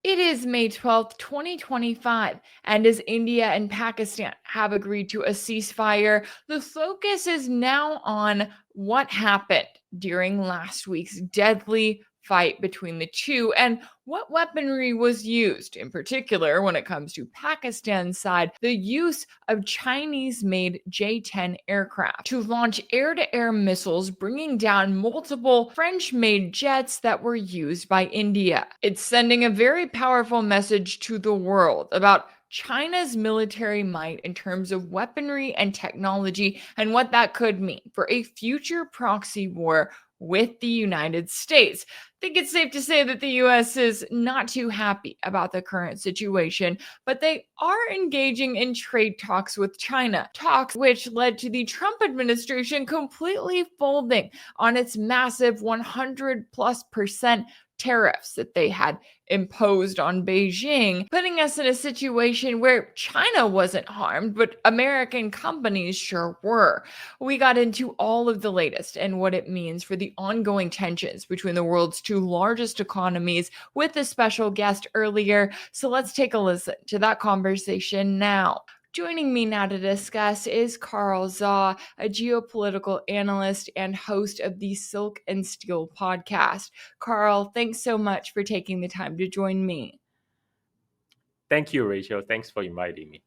It is May 12th, 2025, and as India and Pakistan have agreed to a ceasefire, the focus is now on what happened during last week's deadly fight between the two and what weaponry was used. In particular, when it comes to Pakistan's side, the use of Chinese made J-10 aircraft to launch air to air missiles, bringing down multiple French made jets that were used by India. It's sending a very powerful message to the world about China's military might in terms of weaponry and technology and what that could mean for a future proxy war with the United States. I think it's safe to say that the US is not too happy about the current situation, but they are engaging in trade talks with China, talks which led to the Trump administration completely folding on its massive 100+% tariffs that they had imposed on Beijing, putting us in a situation where China wasn't harmed, but American companies sure were. We got into all of the latest and what it means for the ongoing tensions between the world's two largest economies with a special guest earlier. So let's take a listen to that conversation now. Joining me now to discuss is Carl Zaw, a geopolitical analyst and host of the Silk and Steel podcast. Carl, thanks so much for taking the time to join me. Thank you, Rachel. Thanks for inviting me.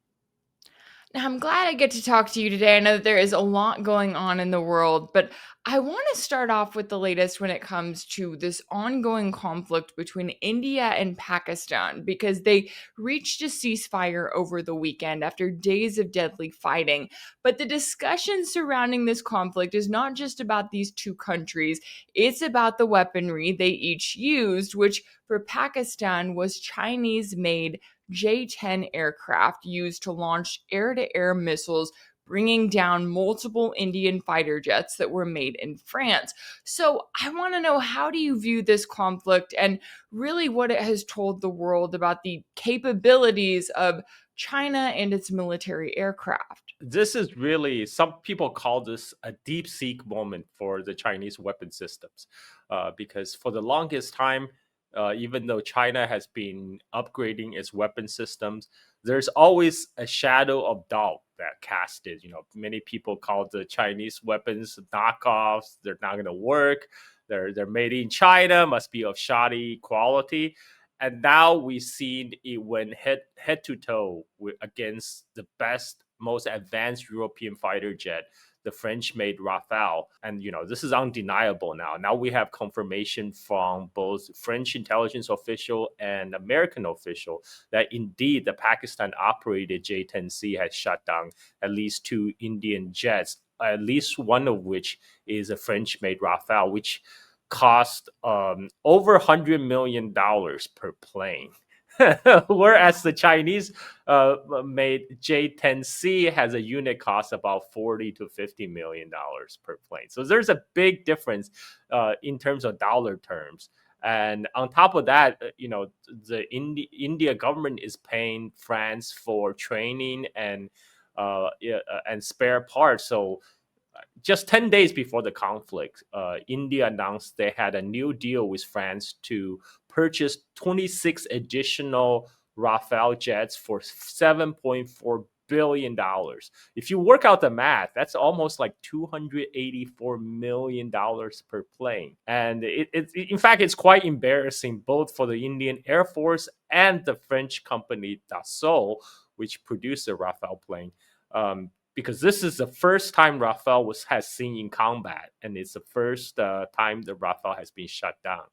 Now, I'm glad I get to talk to you today. I know that there is a lot going on in the world, but I want to start off with the latest when it comes to this ongoing conflict between India and Pakistan because they reached a ceasefire over the weekend after days of deadly fighting. But the discussion surrounding this conflict is not just about these two countries, it's about the weaponry they each used, which for Pakistan was Chinese made J-10 aircraft used to launch air-to-air missiles, bringing down multiple Indian fighter jets that were made in France. So I want to know, how do you view this conflict and really what it has told the world about the capabilities of China and its military aircraft? This is really, some people call this a deep seek moment for the Chinese weapon systems, because for the longest time, even though China has been upgrading its weapon systems, there's always a shadow of doubt that casted. Many people call the Chinese weapons knockoffs. They're not going to work. They're made in China, must be of shoddy quality. And now we've seen it went head to toe against the best, most advanced European fighter jet, the French-made Rafale. And this is undeniable now. Now we have confirmation from both French intelligence official and American official that indeed the Pakistan-operated J-10C has shot down at least two Indian jets, at least one of which is a French-made Rafale, which cost over $100 million per plane. Whereas the Chinese made J-10C has a unit cost about $40 to $50 million per plane. So there's a big difference in terms of dollar terms. And on top of that, the India government is paying France for training and spare parts. So just 10 days before the conflict, India announced they had a new deal with France to purchase 26 additional Rafale jets for $7.4 billion. If you work out the math, that's almost like $284 million per plane. And in fact, it's quite embarrassing both for the Indian Air Force and the French company Dassault, which produced the Rafale plane. Because this is the first time Rafale has seen in combat, and it's the first time the Rafale has been shut down.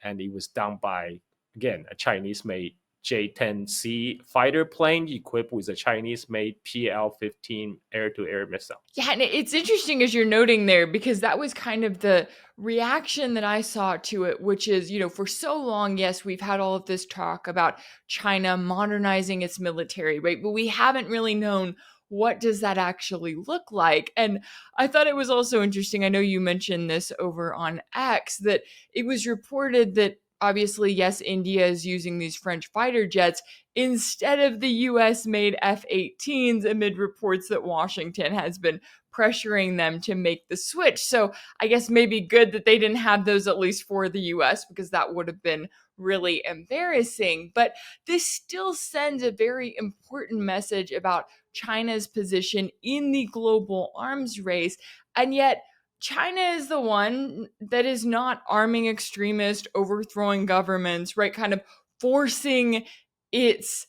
And it was done by, again, a Chinese-made J-10C fighter plane equipped with a Chinese-made PL-15 air-to-air missile. Yeah, and it's interesting as you're noting there, because that was kind of the reaction that I saw to it, which is, for so long, yes, we've had all of this talk about China modernizing its military, right? But we haven't really known what does that actually look like. And I thought it was also interesting. I know you mentioned this over on X, that it was reported that obviously, yes, India is using these French fighter jets instead of the US made F-18s amid reports that Washington has been pressuring them to make the switch. So I guess maybe good that they didn't have those, at least for the US, because that would have been really embarrassing. But this still sends a very important message about China's position in the global arms race. And yet, China is the one that is not arming extremists, overthrowing governments, right? Kind of forcing its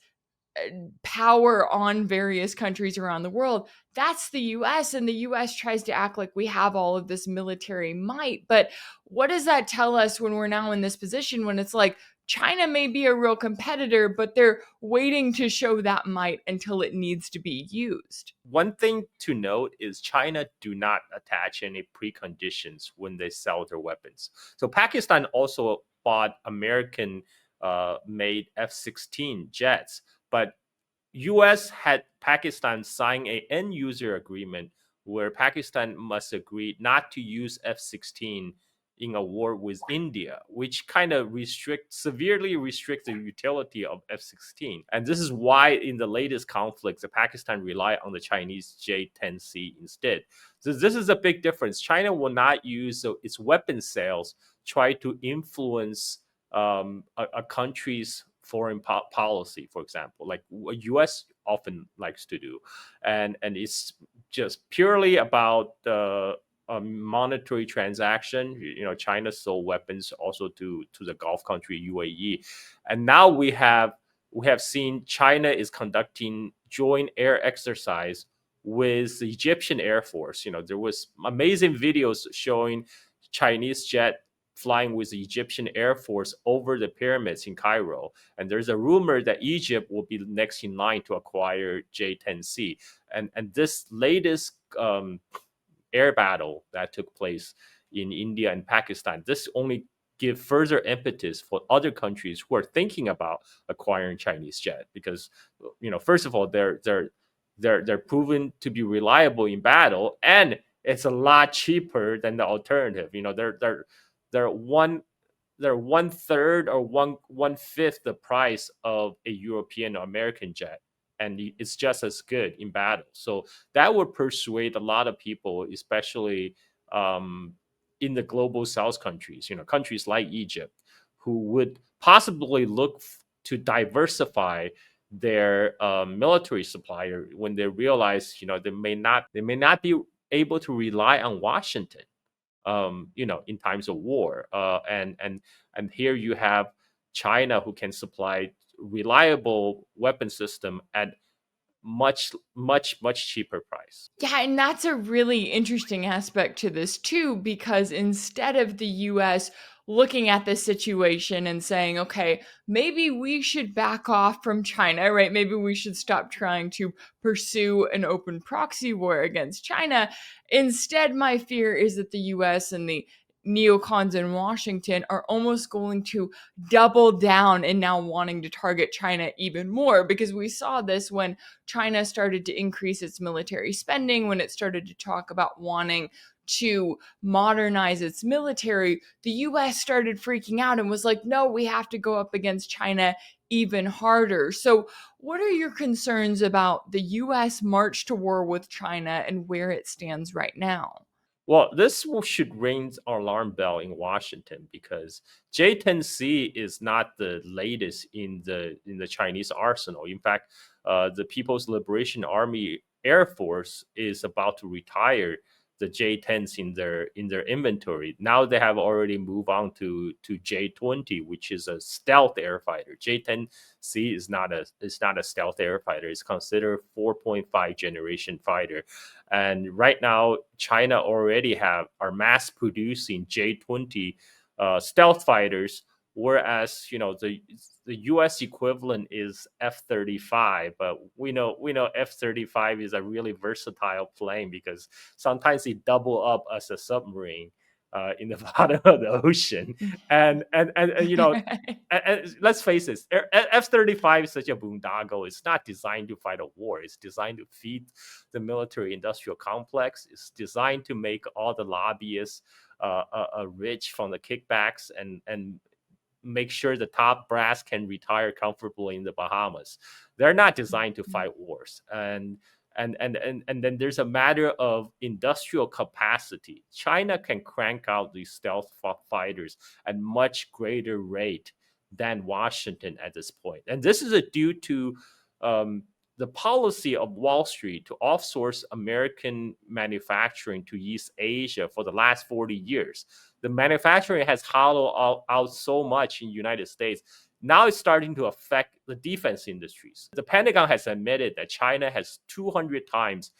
power on various countries around the world. That's the US, and the US tries to act like we have all of this military might. But what does that tell us when we're now in this position when it's like China may be a real competitor, but they're waiting to show that might until it needs to be used? One thing to note is China do not attach any preconditions when they sell their weapons. So Pakistan also bought American made F-16 jets, but US had Pakistan sign a end user agreement where Pakistan must agree not to use F-16 in a war with India, which kind of severely restricts the utility of F-16. And this is why in the latest conflicts, Pakistan relied on the Chinese J-10C instead. So this is a big difference. China will not use its weapon sales try to influence a country's foreign policy, for example, like U.S. often likes to do, and it's just purely about a monetary transaction. China sold weapons also to the Gulf country UAE, and now we have seen China is conducting joint air exercise with the Egyptian Air Force. There was amazing videos showing Chinese jet flying with the Egyptian Air Force over the pyramids in Cairo. And there's a rumor that Egypt will be next in line to acquire J-10C. And this latest air battle that took place in India and Pakistan, this only give further impetus for other countries who are thinking about acquiring Chinese jet, because first of all they're proven to be reliable in battle, and it's a lot cheaper than the alternative. They're one they're one third or one fifth the price of a European or American jet, and it's just as good in battle. So that would persuade a lot of people, especially in the global South countries, countries like Egypt, who would possibly look to diversify their military supplier when they realize, they may not be able to rely on Washington, in times of war. And here you have China, who can supply reliable weapon system at much cheaper price. Yeah, and that's a really interesting aspect to this too, because instead of the US looking at this situation and saying, okay, maybe we should back off from China, right? Maybe we should stop trying to pursue an open proxy war against China. Instead, my fear is that the US and the neocons in Washington are almost going to double down and now wanting to target China even more, because we saw this when China started to increase its military spending, when it started to talk about wanting to modernize its military. The US started freaking out and was like, no, we have to go up against China even harder. So, what are your concerns about the US march to war with China and where it stands right now? Well, this should ring an alarm bell in Washington, because J-10C is not the latest in the Chinese arsenal. In fact, the People's Liberation Army Air Force is about to retire the J-10s in their inventory. Now they have already moved on to J-20, which is a stealth air fighter. J-10C is not a stealth air fighter. It's considered 4.5 generation fighter. And right now, China already are mass producing J-20 stealth fighters, whereas the U.S. equivalent is F-35. But we know F-35 is a really versatile plane, because sometimes it double up as a submarine in the bottom of the ocean. And let's face it, F-35 is such a boondoggle. It's not designed to fight a war. It's designed to feed the military industrial complex. It's designed to make all the lobbyists rich from the kickbacks, and make sure the top brass can retire comfortably in the Bahamas. They're not designed to fight wars. And then there's a matter of industrial capacity. China can crank out these stealth fighters at much greater rate than Washington at this point. And this is due to the policy of Wall Street to offsource American manufacturing to East Asia for the last 40 years. The manufacturing has hollowed out so much in the United States. Now it's starting to affect the defense industries. The Pentagon has admitted that China has 200 times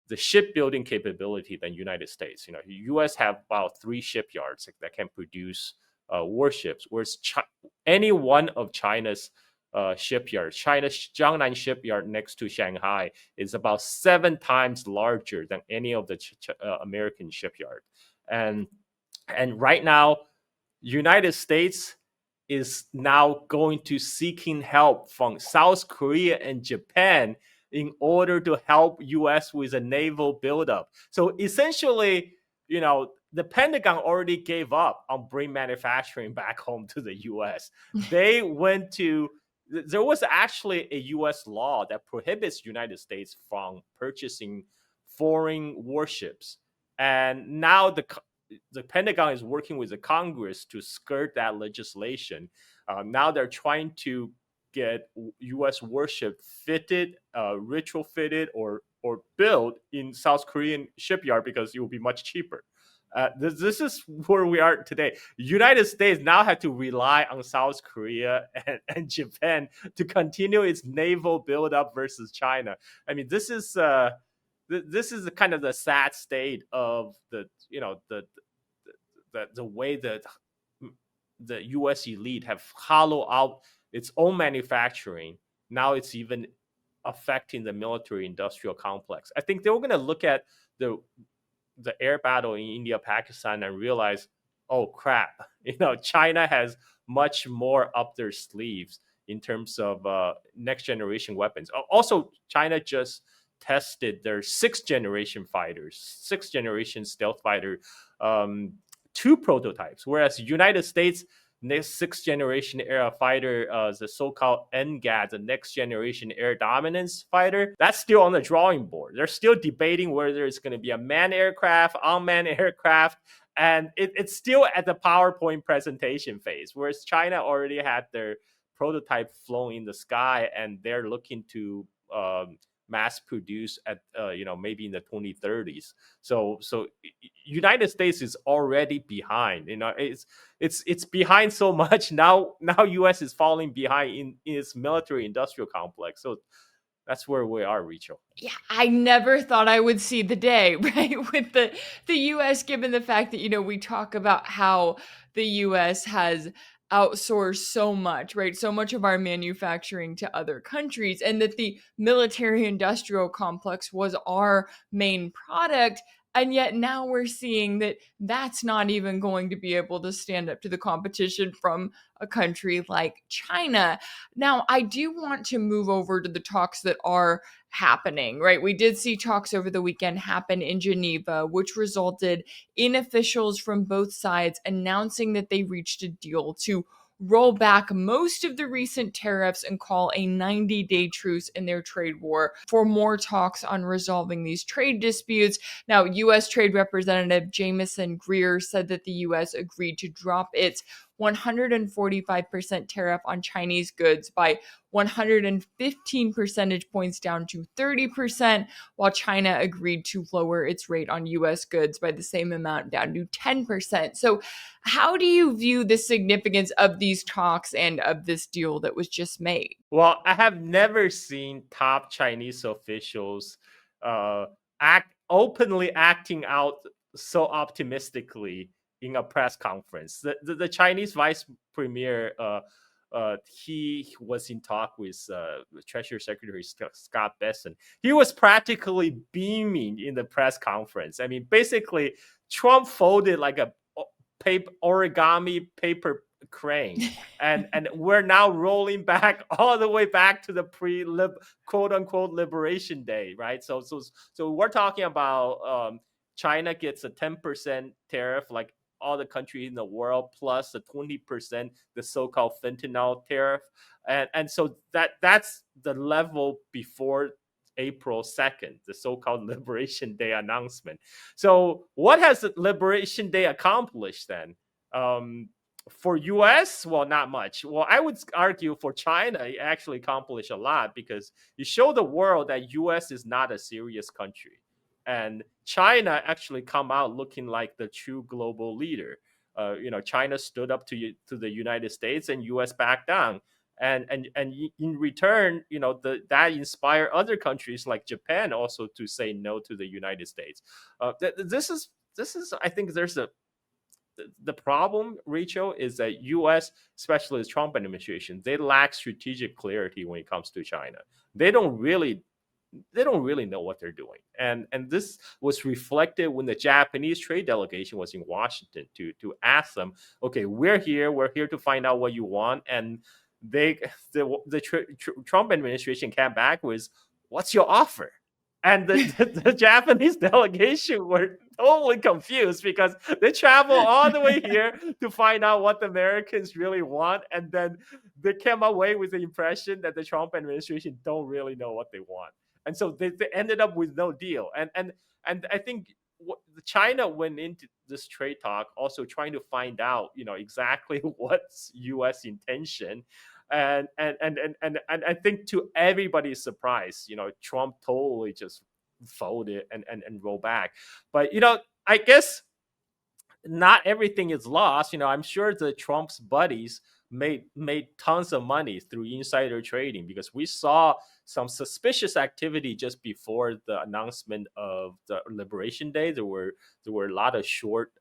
the shipbuilding capability than United States. The U.S. have about 3 shipyards that can produce warships, whereas any one of China's shipyards, China's Jiangnan shipyard next to Shanghai, is about 7 times larger than any of the American shipyard. And right now, United States is now going to seeking help from South Korea and Japan in order to help U.S. with a naval buildup. So essentially, the Pentagon already gave up on bringing manufacturing back home to the U.S. They went to there was actually a U.S. law that prohibits United States from purchasing foreign warships, and now the Pentagon is working with the Congress to skirt that legislation. Now they're trying to get U.S. warship fitted, retrofitted, or built in South Korean shipyard because it will be much cheaper. This is where we are today. United States now have to rely on South Korea and Japan to continue its naval buildup versus China. I mean, this is kind of the sad state of the way that the U.S. elite have hollowed out its own manufacturing. Now it's even affecting the military-industrial complex. I think they were going to look at the air battle in India, Pakistan, and realize, oh crap, China has much more up their sleeves in terms of next generation weapons. Also, China just tested their 6th generation fighters, 6th generation stealth fighter, 2 prototypes, whereas United States next 6th generation air fighter, the so-called NGAD, the next generation air dominance fighter, that's still on the drawing board. They're still debating whether it's going to be a manned aircraft, unmanned aircraft, and it's still at the PowerPoint presentation phase, whereas China already had their prototype flown in the sky, and they're looking to mass produce at maybe in the 2030s. So United States is already behind. It's behind so much now. US is falling behind in its military industrial complex. So that's where we are, Rachel. Yeah, I never thought I would see the day, right? With the US, given the fact that, we talk about how the US has outsourced so much, right? So much of our manufacturing to other countries, and that the military industrial complex was our main product. And yet now we're seeing that that's not even going to be able to stand up to the competition from a country like China. Now, I do want to move over to the talks that are happening, right? We did see talks over the weekend happen in Geneva, which resulted in officials from both sides announcing that they reached a deal to roll back most of the recent tariffs and call a 90-day truce in their trade war for more talks on resolving these trade disputes. Now, U.S. Trade Representative Jamieson Greer said that the U.S. agreed to drop its 145% tariff on Chinese goods by 115 percentage points down to 30%, while China agreed to lower its rate on US goods by the same amount down to 10%. So, how do you view the significance of these talks and of this deal that was just made? Well, I have never seen top Chinese officials openly acting out so optimistically in a press conference. The Chinese vice premier, he was in talk with Treasury Secretary Scott Bessent. He was practically beaming in the press conference. I mean, basically, Trump folded like a origami paper crane, and we're now rolling back all the way back to the quote unquote liberation day, right? So we're talking about China gets a 10% tariff, like all the countries in the world, plus a 20%, the so-called fentanyl tariff, and so that's the level before April 2nd, the so-called Liberation Day announcement. So what has the Liberation Day accomplished then? For US, well, not much. Well, I would argue for China, it actually accomplished a lot because you show the world that US is not a serious country. And China actually come out looking like the true global leader. China stood up to the United States and US backed down. And in return, that inspire other countries like Japan also to say no to the United States. This is I think there's the problem, Rachel, is that U.S., especially the Trump administration, they lack strategic clarity when it comes to China. They don't really know what they're doing, and this was reflected when the Japanese trade delegation was in Washington to ask them, okay, we're here to find out what you want, and they the Trump administration came back with, what's your offer? And the Japanese delegation were totally confused because they travel all the way here to find out what the Americans really want, and then they came away with the impression that the Trump administration don't really know what they want, and so they ended up with no deal. And I think China went into this trade talk also trying to find out, exactly what's U.S. intention, and I think to everybody's surprise, Trump totally just folded and rolled back. But I guess not everything is lost. I'm sure the Trump's buddies made tons of money through insider trading, because we saw some suspicious activity just before the announcement of the Liberation Day. There were a lot of short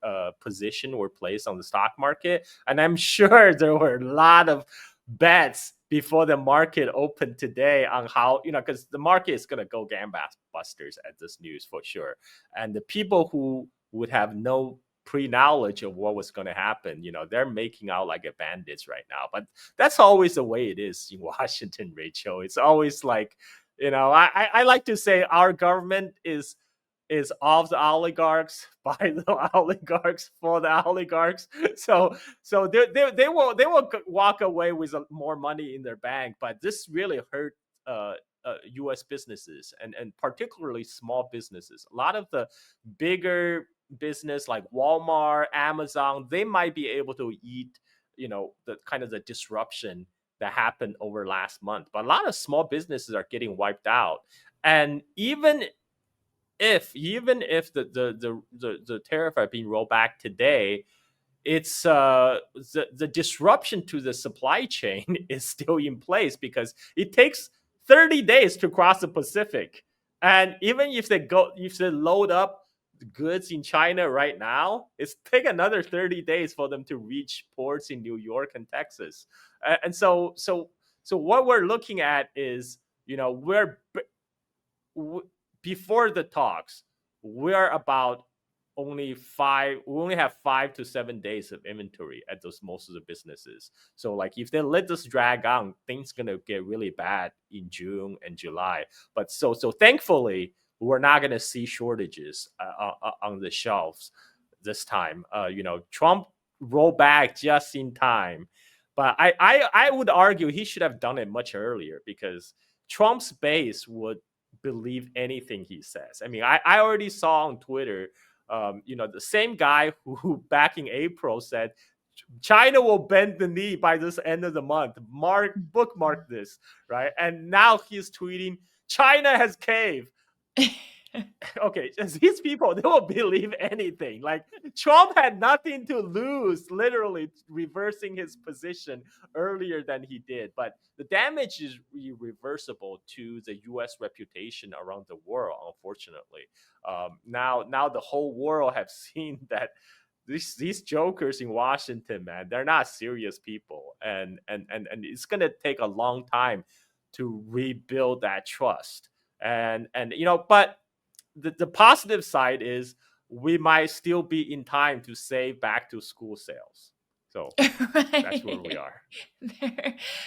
position were placed on the stock market, and I'm sure there were a lot of bets before the market opened today on how, because the market is going to go gangbusters at this news for sure, and the people who would have no pre-knowledge of what was going to happen, they're making out like a bandits right now. But that's always the way it is in Washington, Rachel. It's always like, I like to say our government is of the oligarchs, by the oligarchs, for the oligarchs. So they will walk away with more money in their bank, but this really hurt U.S. businesses, and particularly small businesses. A lot of the bigger business like Walmart, Amazon, they might be able to eat, the kind of the disruption that happened over last month. But a lot of small businesses are getting wiped out. And even if the tariff are being rolled back today, it's the disruption to the supply chain is still in place, because it takes 30 days to cross the Pacific. And even if they load up the goods in China right now, it's take another 30 days for them to reach ports in New York and Texas. And so what we're looking at is, we're before the talks, we're about we only have 5 to 7 days of inventory at those most of the businesses. So like if they let this drag on, things gonna get really bad in June and July. But so thankfully we're not gonna see shortages on the shelves this time. Trump rolled back just in time, but I would argue he should have done it much earlier, because Trump's base would believe anything he says. I mean, I already saw on Twitter, the same guy who back in April said China will bend the knee by this end of the month. Bookmark this, right? And now he's tweeting, China has caved. Okay, these people, they will believe anything. Like, Trump had nothing to lose, literally reversing his position earlier than he did. But the damage is irreversible to the U.S. reputation around the world, unfortunately. Now the whole world have seen that these jokers in Washington, man, they're not serious people, and it's gonna take a long time to rebuild that trust. But the positive side is we might still be in time to save back to school sales. So that's where we are.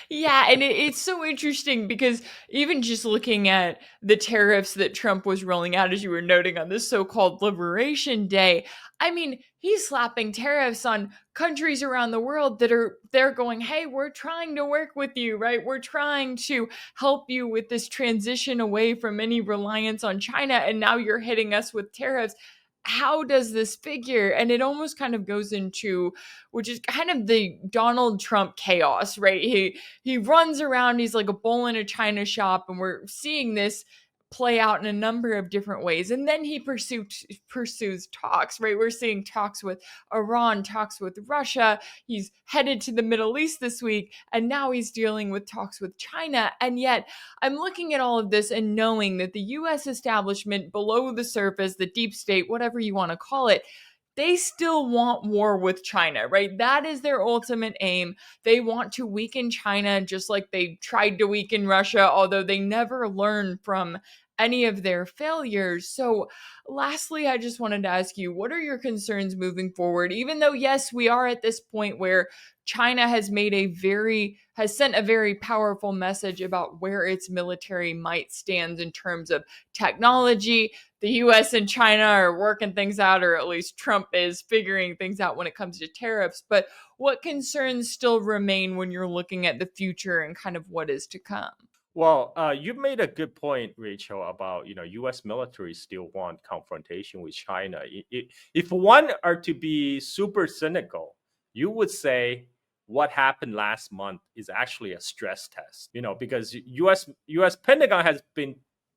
Yeah, and it's so interesting because even just looking at the tariffs that Trump was rolling out, as you were noting, on this so-called Liberation Day, I mean, he's slapping tariffs on countries around the world they're going, hey, we're trying to work with you, right? We're trying to help you with this transition away from any reliance on China, and now you're hitting us with tariffs. how does this figure? And it almost kind of goes into, which is kind of the Donald Trump chaos, right? He runs around, he's like a bull in a china shop, and we're seeing this play out in a number of different ways. And then he pursues talks, right? We're seeing talks with Iran, talks with Russia. He's headed to the Middle East this week, and now he's dealing with talks with China. And yet I'm looking at all of this and knowing that the US establishment below the surface, the deep state, whatever you want to call it, they still want war with China, right? That is their ultimate aim. They want to weaken China just like they tried to weaken Russia, although they never learn from any of their failures. So, lastly, I just wanted to ask you, what are your concerns moving forward? Even though, yes, we are at this point where China has sent a very powerful message about where its military might stand in terms of technology. The US and China are working things out, or at least Trump is figuring things out when it comes to tariffs. But what concerns still remain when you're looking at the future and kind of what is to come? Well, you made a good point, Rachel, about U.S. military still want confrontation with China. If one are to be super cynical, you would say what happened last month is actually a stress test. Because U.S. Pentagon has been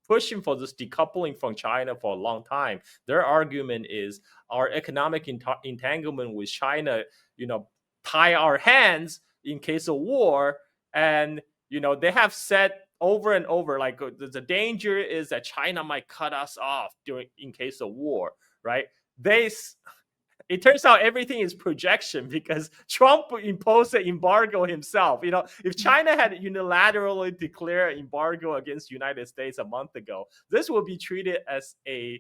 pushing for this decoupling from China for a long time. Their argument is our economic entanglement with China, tie our hands in case of war, and they have said over and over, like the danger is that China might cut us off in case of war, right? It turns out everything is projection because Trump imposed an embargo himself. If China had unilaterally declared embargo against the United States a month ago, this will be treated as an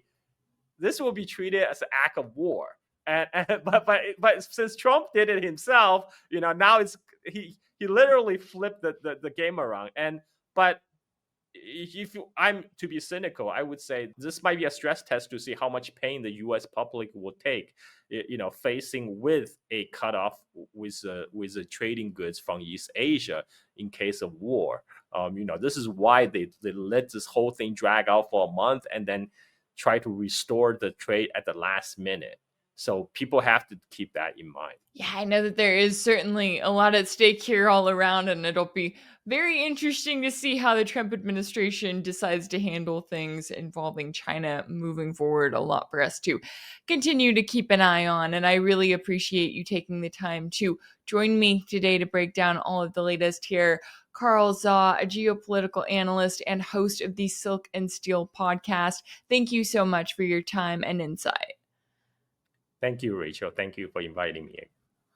act of war. But since Trump did it himself, now he literally flipped the game around. But if I'm to be cynical, I would say this might be a stress test to see how much pain the U.S. public will take, facing with a cutoff with the trading goods from East Asia in case of war. This is why they let this whole thing drag out for a month and then try to restore the trade at the last minute. So people have to keep that in mind. Yeah, I know that there is certainly a lot at stake here all around, and it'll be very interesting to see how the Trump administration decides to handle things involving China moving forward. A lot for us to continue to keep an eye on. And I really appreciate you taking the time to join me today to break down all of the latest here. Carl Zaw, a geopolitical analyst and host of the Silk and Steel podcast. Thank you so much for your time and insight. Thank you, Rachel. Thank you for inviting me.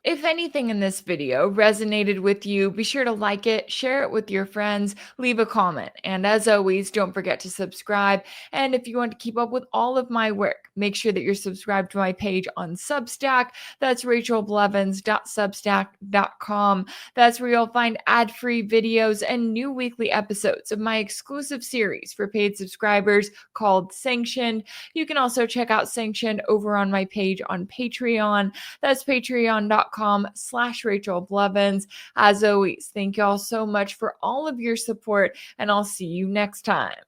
If anything in this video resonated with you, be sure to like it, share it with your friends, leave a comment. And as always, don't forget to subscribe. And if you want to keep up with all of my work, make sure that you're subscribed to my page on Substack. That's rachelblevins.substack.com. That's where you'll find ad-free videos and new weekly episodes of my exclusive series for paid subscribers called Sanctioned. You can also check out Sanctioned over on my page on Patreon. That's patreon.com/Rachel Blevins. As always, thank you all so much for all of your support, and I'll see you next time.